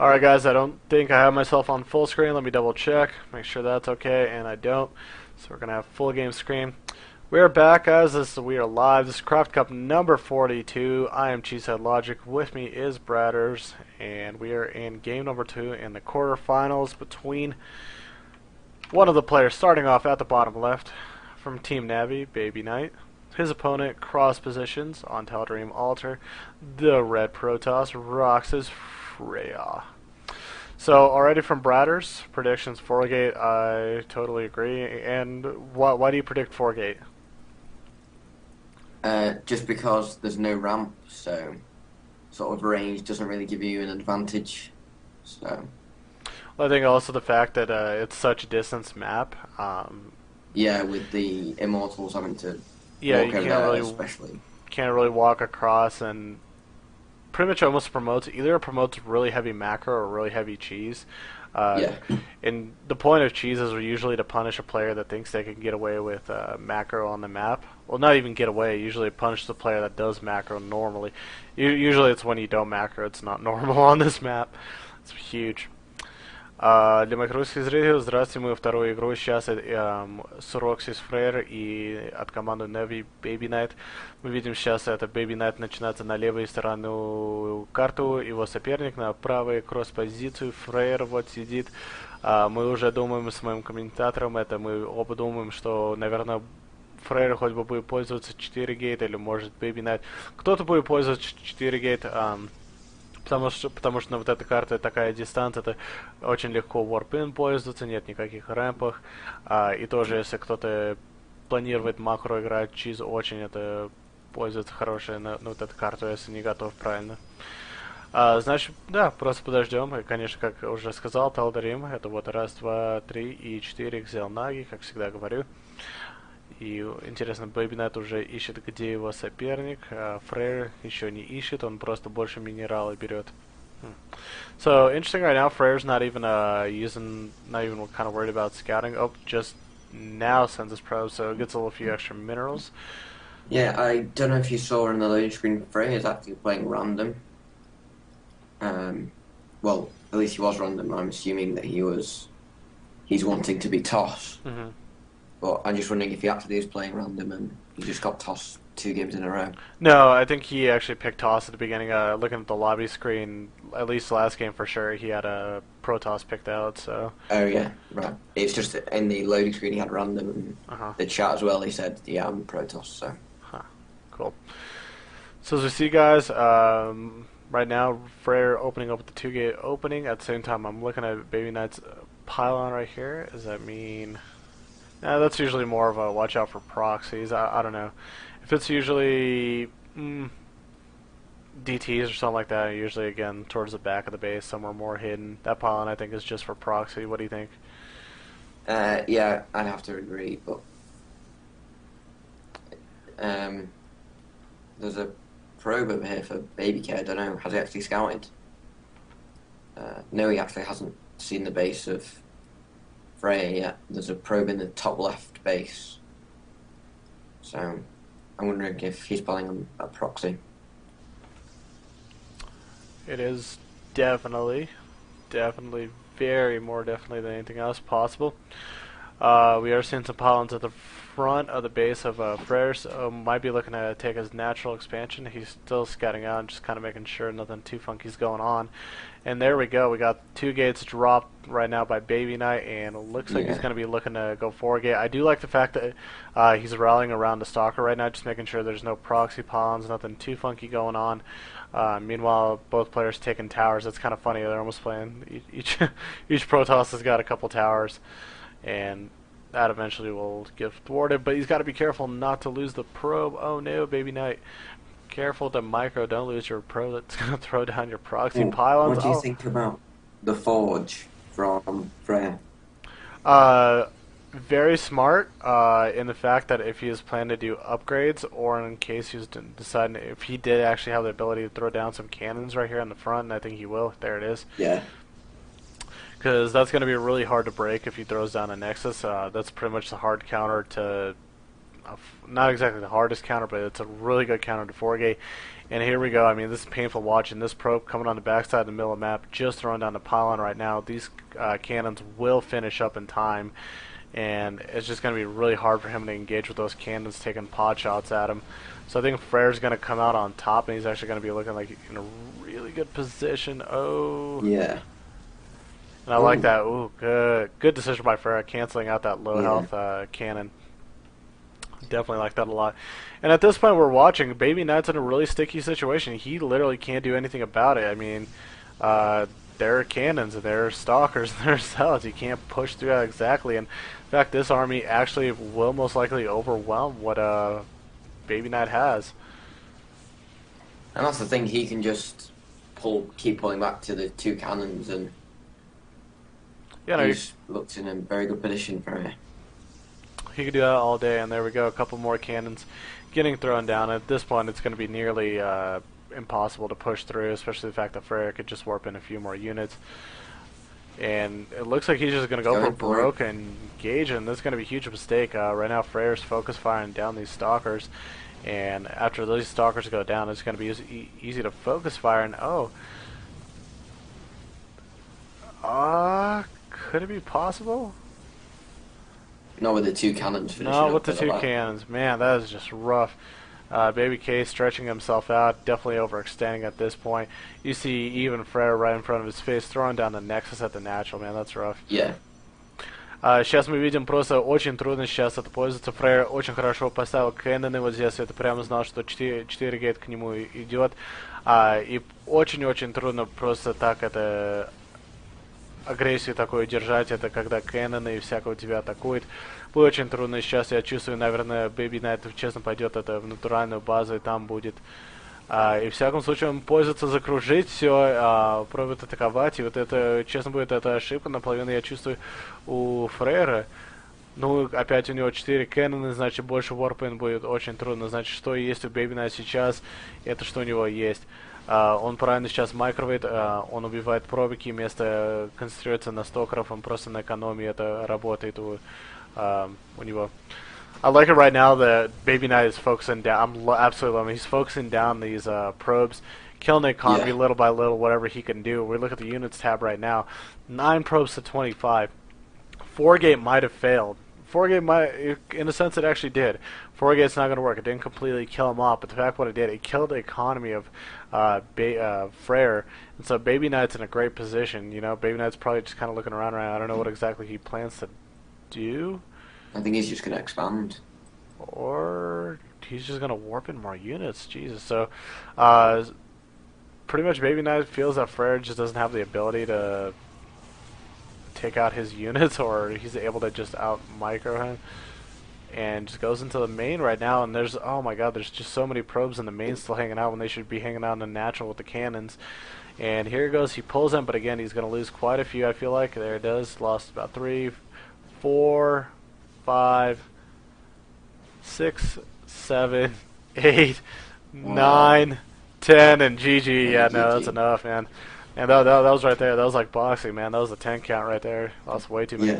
Alright guys, I don't think I have myself on full screen. Let me double check, make sure that's okay, and I don't. So we're going to have full game screen. We are back guys, we are live. This is Craft Cup number 42. I am Cheesehead Logic, with me is Bradders, and we are in game number 2 in the quarterfinals between one of the players starting off at the bottom left from Team NaViBabyK. His opponent, cross positions on Teledream Altar, the red Protoss, roxkisFRAER. So already from Bradders, predictions 4-gate, I totally agree. And why do you predict 4-gate? Just because there's no ramp, so sort of range doesn't really give you an advantage. So Well, I think also the fact that it's such a distance map. yeah, with the immortals having to Yeah, you walk over there, especially. can't really walk across, and pretty much almost promotes either it promotes really heavy macro or really heavy cheese. Uh, Yeah, and the point of cheese is usually to punish a player that thinks they can get away with macro on the map. Well, not even get away. Usually punish the player that does macro normally. Usually it's when you don't macro. It's not normal on this map. It's huge. Для моих русских зрителей, здравствуйте, мы вторую игру сейчас с roxkisFRAER и от команды NaViBabyK. Мы видим сейчас это BabyK начинается на левой стороне карту, его соперник на правой кросс-позицию, FRAER вот сидит. Мы уже думаем с моим комментатором, это мы оба думаем, что, наверное, FRAER хоть бы будет пользоваться 4 гейт или может BabyK. Кто-то будет пользоваться 4 гейт, потому что на вот этой карте такая дистанция, это очень легко warp-in пользоваться, нет никаких рэмпов. И тоже, если кто-то планирует макро играть, чиз очень это пользуется хорошей на вот эту карту, если не готов правильно. Значит, да, просто подождем. И, конечно, как уже сказал, Талдарим, это вот раз, два, три и четыре взял Наги, как всегда говорю. И интересно, BabyK уже ищет, где его соперник. FRAER еще не ищет, он просто больше минералы берет. So interesting right now. FRAER's not even not even kind of worried about scouting. Oh, just now sends his probes, so it gets a little few extra minerals. yeah. I don't know if you saw on the loading screen, Frey is actually playing random. Well, at least he was random. I'm assuming that he's wanting to be tossed. Mm-hmm. But I'm just wondering if he actually is playing random and he just got tossed 2 games in a row. No, I think he actually picked toss at the beginning. Looking at the lobby screen, at least last game for sure, he had a Protoss picked out. So. Oh yeah, right. It's just that in the loading screen he had random, and the chat as well. He said, "Yeah, I'm Protoss." So. Huh. Cool. So as we see, guys, right now FRAER opening up with the 2-gate opening. At the same time, I'm looking at BabyK's pylon right here. Does that mean? That's usually more of a watch out for proxies. I don't know. If it's usually DTs or something like that, usually again towards the back of the base, somewhere more hidden. That pylon I think is just for proxy. What do you think? Yeah, I'd have to agree, but there's a probe over here for BabyK. I don't know. Has he actually scouted? No, he actually hasn't seen the base of FRAER yet. There's a probe in the top left base. So I'm wondering if he's playing on a proxy. It is definitely, more definitely than anything else possible. We are seeing some pylons at the front of the base of FRAER, so might be looking to take his natural expansion. He's still scouting out and just kind of making sure nothing too funky is going on. And there we go. We got 2 gates dropped right now by BabyK, and it looks like he's going to be looking to go 4-gate. I do like the fact that he's rallying around the stalker right now, just making sure there's no proxy pylons, nothing too funky going on. Meanwhile, both players taking towers. It's kind of funny. They're almost playing each Protoss has got a couple towers, and that eventually will get thwarted. But he's got to be careful not to lose the probe. Oh no, BabyK. Careful to micro. Don't lose your probe. That's going to throw down your proxy pylons. What do you think about the forge from FRAER? Very smart in the fact that if he is planning to do upgrades, or in case he's deciding if he did actually have the ability to throw down some cannons right here in the front, and I think he will. There it is. Yeah. Because that's going to be really hard to break if he throws down a Nexus. That's pretty much the hard counter to not exactly the hardest counter, but it's a really good counter to 4G. And here we go. I mean, this is painful watching. This probe coming on the backside of the middle of the map, just throwing down the pylon right now. These cannons will finish up in time, and it's just going to be really hard for him to engage with those cannons taking pot shots at him. So I think FRAER's going to come out on top, and he's actually going to be looking like in a really good position. Oh. Yeah. And I like that. Ooh, good decision by FRAER, canceling out that low health cannon. Definitely like that a lot. And at this point we're watching, Baby Knight's in a really sticky situation. He literally can't do anything about it. I mean, there are cannons, and there are stalkers, and there are cells. You can't push through that exactly. And in fact, this army actually will most likely overwhelm what Baby Knight has. And that's the thing, he can just keep pulling back to the 2 cannons, and he's looked in a very good position for it. He could do that all day, and there we go, a couple more cannons getting thrown down. At this point, it's going to be nearly impossible to push through, especially the fact that FRAER could just warp in a few more units. And it looks like he's just going to go for Baroque and engage, and that's going to be a huge mistake. Right now, FRAER's focus firing down these stalkers, and after those stalkers go down, it's going to be easy to focus fire. And could it be possible? Not with the 2 cannons finishing. No, with the 2 cannons. Man, that is just rough. BabyK stretching himself out, definitely overextending at this point. You see even FRAER right in front of his face, throwing down the Nexus at the natural. Man, that's rough. Yeah. Сейчас мы видим просто очень трудно сейчас это пользоваться. FRAER очень хорошо поставил Кэнноны вот здесь. Это прямо знал, что 4 гейт к нему идет. И очень-очень трудно просто так это агрессию такую держать, это когда Кэнноны и всякого тебя атакует. Будет очень трудно сейчас, я чувствую, наверное, Baby Knight честно пойдет это в натуральную базу, и там будет. И в всяком случае он пользуется закружить все, пробует атаковать, и вот это, честно, будет эта ошибка, наполовину я чувствую у FRAER. Ну, опять у него 4 Кэннона, значит, больше Warpin будет очень трудно. Значит, что есть у Baby Knight сейчас, это что у него есть. Он правильно сейчас майкровейт, он убивает пробики, вместо концентрируется на стокеров, он просто на экономии это работает у него. I like it right now that Baby Knight is focusing down. I'm absolutely loving it. He's focusing down these probes, killing the economy little by little, whatever he can do. We look at the units tab right now. 9 probes to 25. 4-gate might have failed. 4-gate might, in a sense, it actually did. 4-gate's not going to work. It didn't completely kill him off, but the fact what it did, it killed the economy of FRAER. And so Baby Knight's in a great position. You know, Baby Knight's probably just kind of looking around. I don't know what exactly he plans to do. I think he's just going to expand. Or he's just going to warp in more units. Jesus. So, pretty much Baby Knight feels that FRAER just doesn't have the ability to take out his units, or he's able to just out micro him, and just goes into the main right now. And there's, oh my god, there's just so many probes in the main still hanging out when they should be hanging out in the natural with the cannons. And here he goes, he pulls them, but again he's going to lose quite a few. I feel like there it is, lost about 3, 4, 5, 6, 7, 8, 9, 10, and GG. Yeah, no, that's enough, man. And that was right there. That was like boxing, man. That was a 10 count right there. Lost way too many.